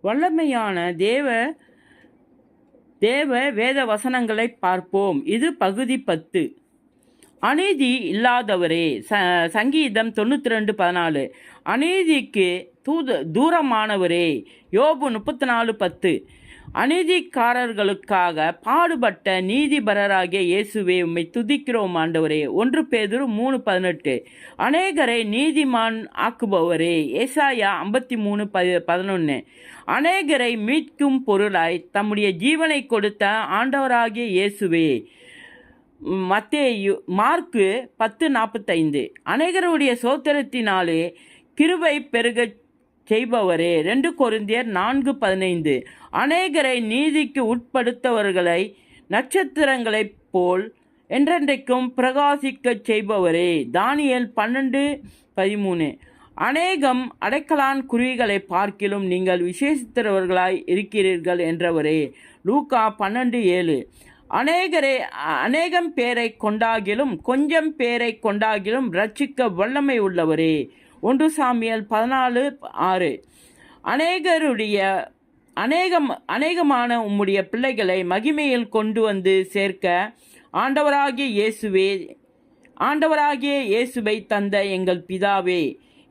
வல்லமையான தேவ வேத வசனங்களை பார்ப்போம். இது பகுதி 10. அநீதி இல்லாதவரே. சங்கீதம் 92:14. அநீதிக்கு தூரமானவரே. யோபு 34:10. அநீதிக்காரர்களுக்காக பாடுபட்ட நீதிபரராகிய இயேசுவே, உம்மை துதிக்கிறோம் ஆண்டவரே. 1 பேதுரு 3:18. அநேகரை நீதிமான் ஆக்குபவரே. ஏசாயா 53:11. அநேகரை மீட்கும் பொருளாய் தம்முடைய ஜீவனை கொடுத்த ஆண்டவராகிய இயேசுவே. மார்க்கு 10:45. அநேகருடைய சோத்திரத்தினாலே கிருபை பெருகச் செய்பவரே. 2 கொரிந்தியர் 4:15. அநேகரை நீதிக்கு உட்படுத்தவர்களை நட்சத்திரங்களைப் போல் என்றென்றைக்கும் பிரகாசிக்கச் செய்பவரே. தானியேல் 12:13. அநேகம் அடைக்கலான் குருவிகளை பார்க்கிலும் நீங்கள் விசேஷித்தவர்களாய் இருக்கிறீர்கள் என்றவரே. லூக்கா 12:7. அநேகம் பேரை கொண்டாகிலும் கொஞ்சம் பேரை கொண்டாகிலும் ரட்சிக்க வல்லமை உள்ளவரே. 1 சாமுவேல் 14:6. அநேகமான உம்முடைய பிள்ளைகளை மகிமையில் கொண்டு வந்து சேர்க்க ஆண்டவராகிய இயேசுவை தந்த எங்கள் பிதாவே.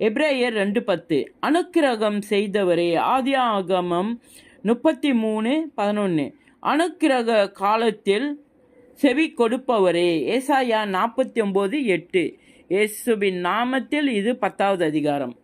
எபிரேயர் 2:10. அனுக்கிரகம் செய்தவரே. ஆதியாகமம் 33:11. அனுக்கிரக காலத்தில் செவி கொடுப்பவரே. ஏசாயா 49:8. இயேசுவின் நாமத்தில் இது 10வது அதிகாரம்.